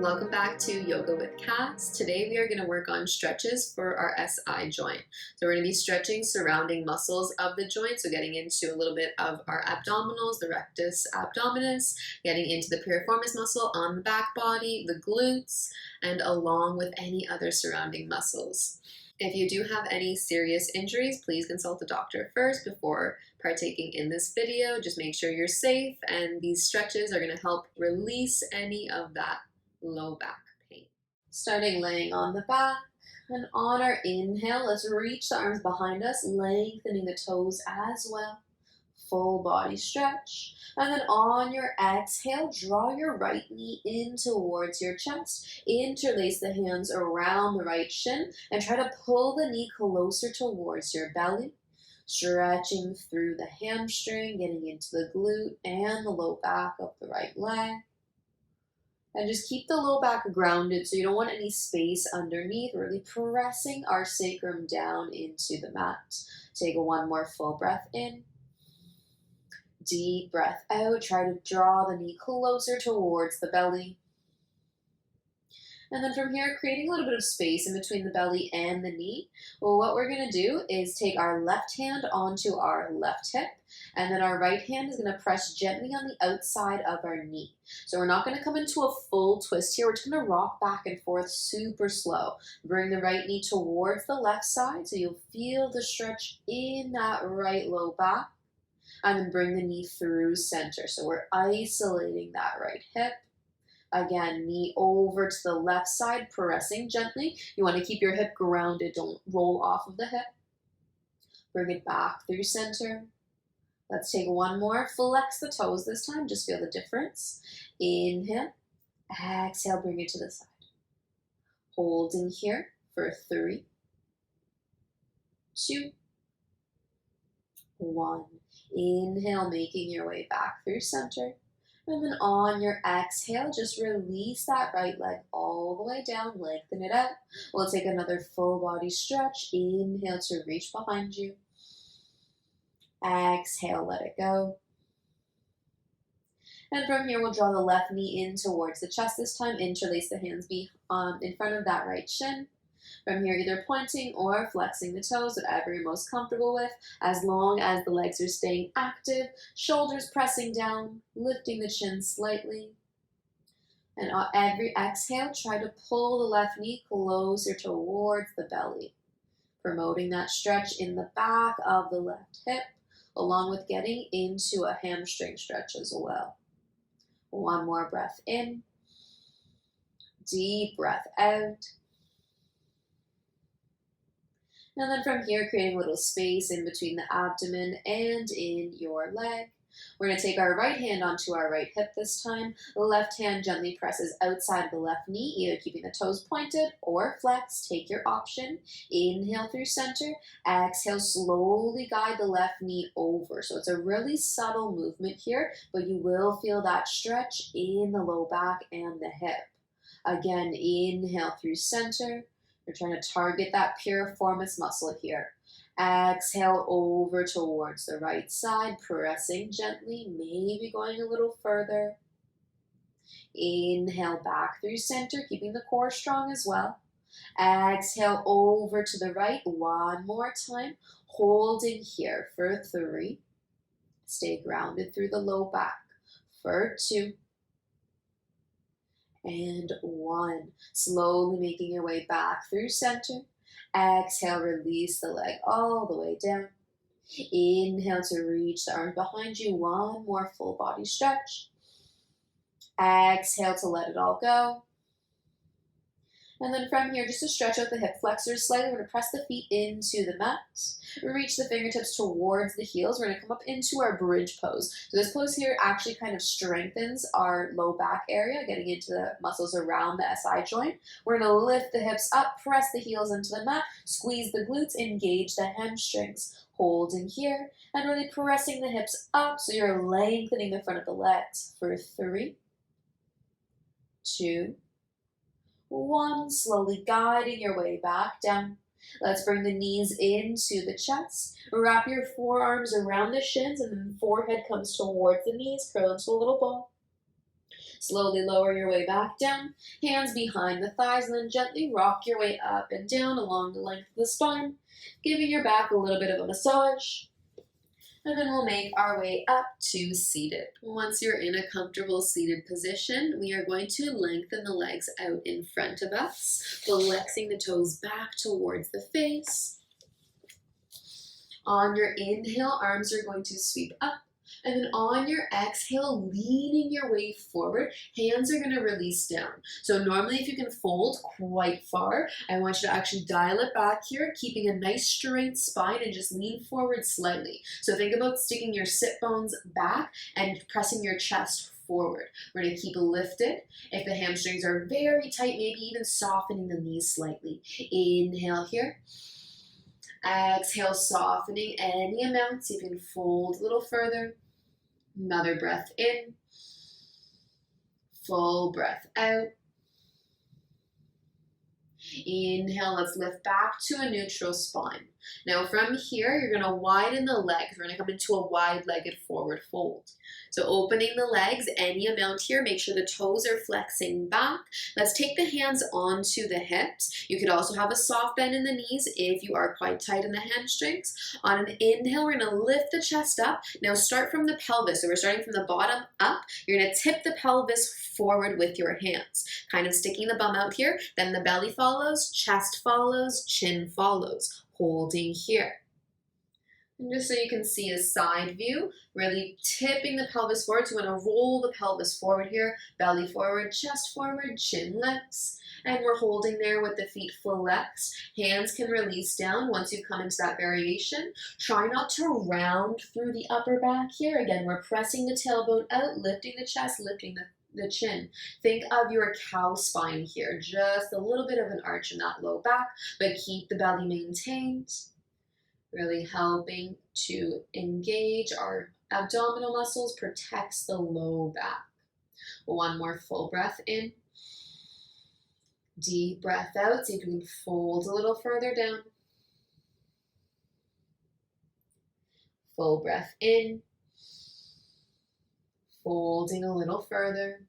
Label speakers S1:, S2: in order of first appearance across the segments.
S1: Welcome back to Yoga with Cass. Today we are going to work on stretches for our SI joint. So we're going to be stretching surrounding muscles of the joint, so getting into a little bit of our abdominals, the rectus abdominis, getting into the piriformis muscle on the back body, the glutes, and along with any other surrounding muscles. If you do have any serious injuries, please consult a doctor first before partaking in this video. Just make sure you're safe, and these stretches are going to help release any of that low back pain. Starting laying on the back, and on our inhale, let's reach the arms behind us, lengthening the toes as well. Full body stretch. And then on your exhale, draw your right knee in towards your chest. Interlace the hands around the right shin and try to pull the knee closer towards your belly. Stretching through the hamstring, getting into the glute and the low back of the right leg. And just keep the low back grounded so you don't want any space underneath, really pressing our sacrum down into the mat. Take one more full breath in. Deep breath out. Try to draw the knee closer towards the belly. And then from here, creating a little bit of space in between the belly and the knee. Well, what we're going to do is take our left hand onto our left hip, and then our right hand is going to press gently on the outside of our knee. So we're not going to come into a full twist here. We're just going to rock back and forth super slow. Bring the right knee towards the left side so you'll feel the stretch in that right low back. And then bring the knee through center. So we're isolating that right hip. Again, knee over to the left side, pressing gently. You want to keep your hip grounded, don't roll off of the hip. Bring it back through center. Let's take one more. Flex the toes this time, just feel the difference. Inhale, exhale, bring it to the side. Holding here for 3, 2, 1. Inhale, making your way back through center. And then on your exhale, just release that right leg all the way down, lengthen it out. We'll take another full body stretch. Inhale to reach behind you. Exhale, let it go. And from here, we'll draw the left knee in towards the chest this time. Interlace the hands in front of that right shin. From here, either pointing or flexing the toes, whatever you're most comfortable with, as long as the legs are staying active, shoulders pressing down, lifting the chin slightly. And on every exhale, try to pull the left knee closer towards the belly, promoting that stretch in the back of the left hip, along with getting into a hamstring stretch as well. One more breath in, deep breath out. And then from here, creating a little space in between the abdomen and in your leg. We're going to take our right hand onto our right hip this time. The left hand gently presses outside of the left knee, either keeping the toes pointed or flexed. Take your option. Inhale through center. Exhale, slowly guide the left knee over. So it's a really subtle movement here, but you will feel that stretch in the low back and the hip. Again, inhale through center. We're trying to target that piriformis muscle here. Exhale over towards the right side, pressing gently, maybe going a little further. Inhale back through center, keeping the core strong as well. Exhale over to the right, one more time. Holding here for 3. Stay grounded through the low back for 2. And 1. Slowly making your way back through center. Exhale, release the leg all the way down. Inhale to reach the arms behind you. One more full body stretch. Exhale to let it all go. And then from here, just to stretch out the hip flexors slightly, we're going to press the feet into the mat. Reach the fingertips towards the heels. We're going to come up into our bridge pose. So this pose here actually kind of strengthens our low back area, getting into the muscles around the SI joint. We're going to lift the hips up, press the heels into the mat, squeeze the glutes, engage the hamstrings. Holding here, and really pressing the hips up so you're lengthening the front of the legs for 3, 2, 1, slowly guiding your way back down. Let's bring the knees into the chest. Wrap your forearms around the shins and then the forehead comes towards the knees. Curl into a little ball. Slowly lower your way back down, hands behind the thighs, and then gently rock your way up and down along the length of the spine, giving your back a little bit of a massage. And then we'll make our way up to seated. Once you're in a comfortable seated position, we are going to lengthen the legs out in front of us, flexing the toes back towards the face. On your inhale, arms are going to sweep up. And then on your exhale, leaning your way forward, hands are going to release down. So normally if you can fold quite far, I want you to actually dial it back here, keeping a nice straight spine and just lean forward slightly. So think about sticking your sit bones back and pressing your chest forward. We're going to keep it lifted. If the hamstrings are very tight, maybe even softening the knees slightly. Inhale here. Exhale, softening any amount. See if you can fold a little further. Another breath in, full breath out. Inhale, let's lift back to a neutral spine. Now from here, you're going to widen the legs. We're going to come into a wide-legged forward fold. So opening the legs any amount here, make sure the toes are flexing back. Let's take the hands onto the hips. You could also have a soft bend in the knees if you are quite tight in the hamstrings. On an inhale, we're going to lift the chest up. Now start from the pelvis. So we're starting from the bottom up. You're going to tip the pelvis forward with your hands, kind of sticking the bum out here. Then the belly follows, chest follows, chin follows. Holding here. And just so you can see a side view, really tipping the pelvis forward. So we're going to roll the pelvis forward here, belly forward, chest forward, chin lifts. And we're holding there with the feet flexed. Hands can release down once you come into that variation. Try not to round through the upper back here. Again, we're pressing the tailbone out, lifting the chest, lifting the chin. Think of your cow spine here, just a little bit of an arch in that low back, but keep the belly maintained, really helping to engage our abdominal muscles, protects the low back. One more full breath in, deep breath out, so you can fold a little further down, full breath in, folding a little further.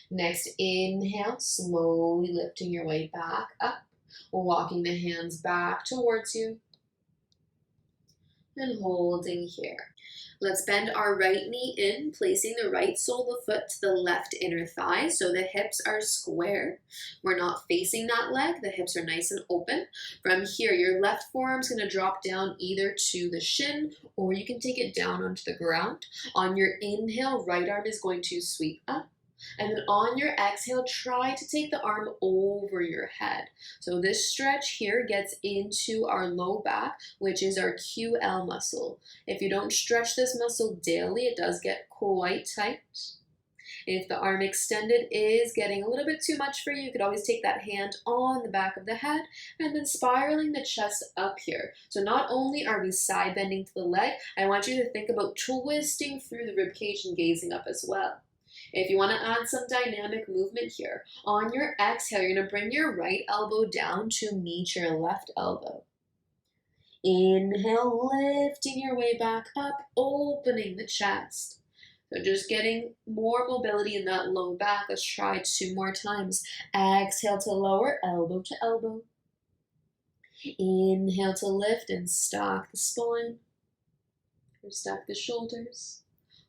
S1: Next, inhale, slowly lifting your way back up, walking the hands back towards you, and holding here. Let's bend our right knee in, placing the right sole of the foot to the left inner thigh, so the hips are square. We're not facing that leg, the hips are nice and open. From here, your left forearm's going to drop down either to the shin, or you can take it down onto the ground. On your inhale, right arm is going to sweep up. And then on your exhale, try to take the arm over your head. So this stretch here gets into our low back, which is our QL muscle. If you don't stretch this muscle daily, it does get quite tight. If the arm extended is getting a little bit too much for you, you could always take that hand on the back of the head and then spiraling the chest up here. So not only are we side bending to the leg, I want you to think about twisting through the ribcage and gazing up as well. If you want to add some dynamic movement here, on your exhale, you're going to bring your right elbow down to meet your left elbow. Inhale, lifting your way back up, opening the chest. So just getting more mobility in that low back. Let's try 2 more times. Exhale to lower, elbow to elbow. Inhale to lift and stack the spine, or stack the shoulders.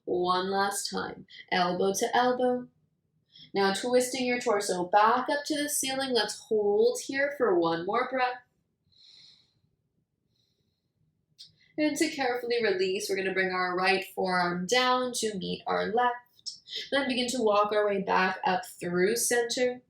S1: One last time, elbow to elbow. Now twisting your torso back up to the ceiling. Let's hold here for 1 more breath. And to carefully release, we're going to bring our right forearm down to meet our left. Then begin to walk our way back up through center.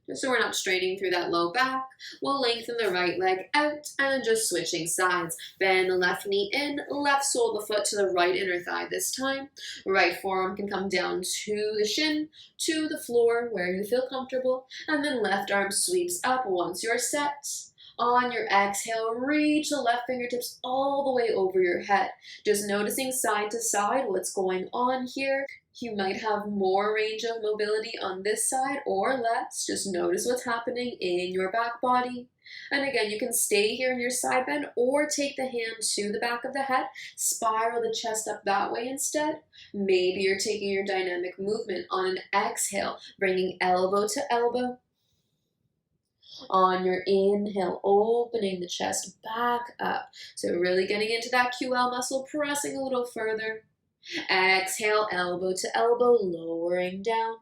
S1: Just so we're not straining through that low back. We'll lengthen the right leg out and then just switching sides. Bend the left knee in, left sole of the foot to the right inner thigh this time. Right forearm can come down to the shin, to the floor where you feel comfortable. And then left arm sweeps up once you're set. On your exhale, reach the left fingertips all the way over your head. Just noticing side to side what's going on here. You might have more range of mobility on this side or less. Just notice what's happening in your back body. And again, you can stay here in your side bend or take the hand to the back of the head, spiral the chest up that way instead. Maybe you're taking your dynamic movement on an exhale, bringing elbow to elbow. On your inhale, opening the chest back up. So really getting into that QL muscle, pressing a little further. Exhale, elbow to elbow, lowering down.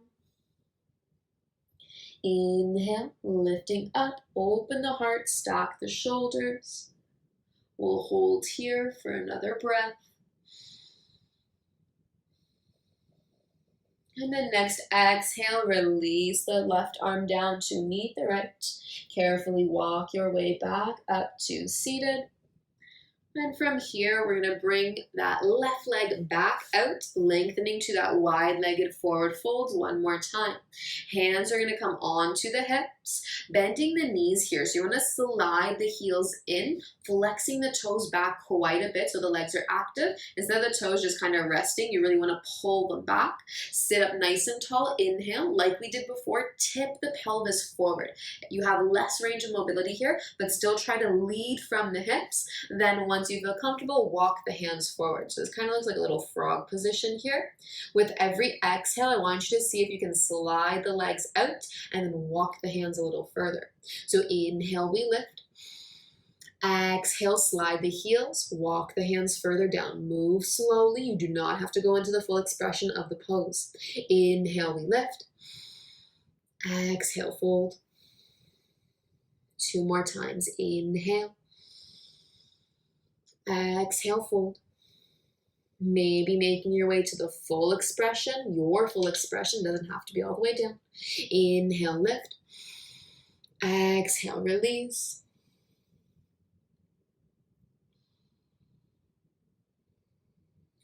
S1: Inhale, lifting up, open the heart, stack the shoulders. We'll hold here for another breath. And then next, exhale, release the left arm down to meet the right. Carefully walk your way back up to seated. And from here, we're going to bring that left leg back out, lengthening to that wide-legged forward fold one more time. Hands are going to come onto the hips, bending the knees here. So you want to slide the heels in, flexing the toes back quite a bit so the legs are active. Instead of the toes just kind of resting, you really want to pull them back. Sit up nice and tall. Inhale, like we did before, tip the pelvis forward. You have less range of mobility here, but still try to lead from the hips. Then once you feel comfortable, walk the hands forward. So this kind of looks like a little frog position here. With every exhale, I want you to see if you can slide the legs out and then walk the hands a little further. So inhale, we lift. Exhale, slide the heels, walk the hands further down. Move slowly. You do not have to go into the full expression of the pose. Inhale, we lift. Exhale, fold. 2 more times. Inhale. Exhale, fold. Maybe making your way to the full expression. Your full expression doesn't have to be all the way down. Inhale, lift. Exhale, release.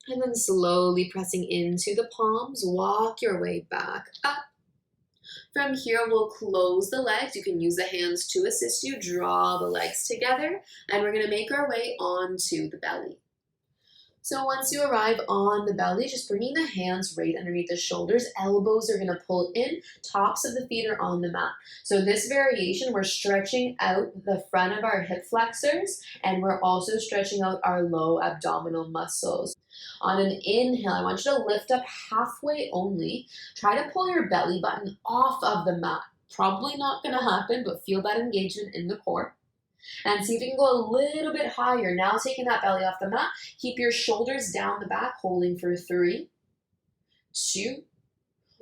S1: And then slowly pressing into the palms, walk your way back up. From here, we'll close the legs. You can use the hands to assist you. Draw the legs together, and we're going to make our way onto the belly. So once you arrive on the belly, just bringing the hands right underneath the shoulders. Elbows are going to pull in. Tops of the feet are on the mat. So this variation, we're stretching out the front of our hip flexors, and we're also stretching out our low abdominal muscles. On an inhale, I want you to lift up halfway only. Try to pull your belly button off of the mat. Probably not going to happen, but feel that engagement in the core. And see if you can go a little bit higher. Now taking that belly off the mat. Keep your shoulders down the back, holding for 3, 2,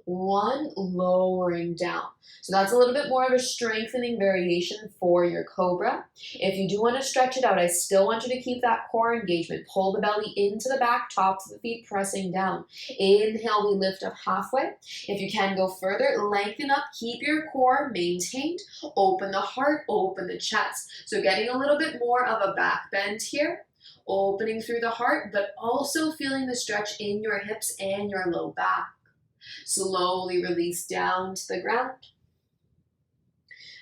S1: 1, lowering down. So that's a little bit more of a strengthening variation for your cobra. If you do want to stretch it out, I still want you to keep that core engagement. Pull the belly into the back, tops of the feet pressing down. Inhale, we lift up halfway. If you can go further, lengthen up, keep your core maintained. Open the heart, open the chest. So getting a little bit more of a back bend here. Opening through the heart, but also feeling the stretch in your hips and your low back. Slowly release down to the ground.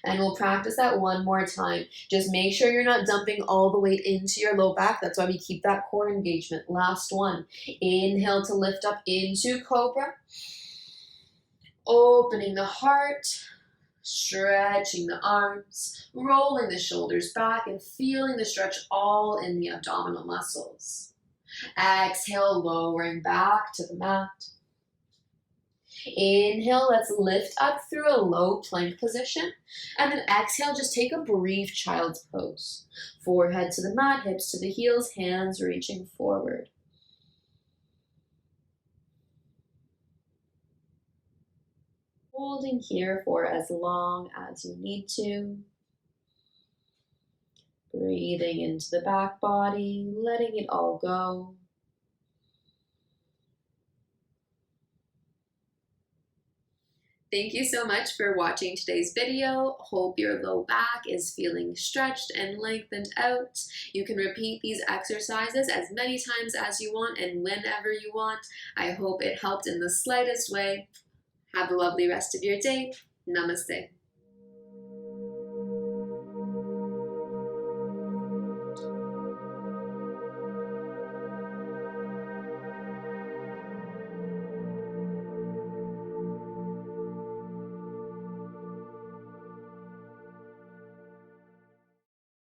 S1: And we'll practice that one more time. Just make sure you're not dumping all the weight into your low back. That's why we keep that core engagement. Last one. Inhale to lift up into cobra. Opening the heart. Stretching the arms. Rolling the shoulders back and feeling the stretch all in the abdominal muscles. Exhale, lowering back to the mat. Inhale, let's lift up through a low plank position. And then exhale, just take a brief child's pose. Forehead to the mat, hips to the heels, hands reaching forward. Holding here for as long as you need to. Breathing into the back body, letting it all go. Thank you so much for watching today's video. Hope your low back is feeling stretched and lengthened out. You can repeat these exercises as many times as you want and whenever you want. I hope it helped in the slightest way. Have a lovely rest of your day. Namaste.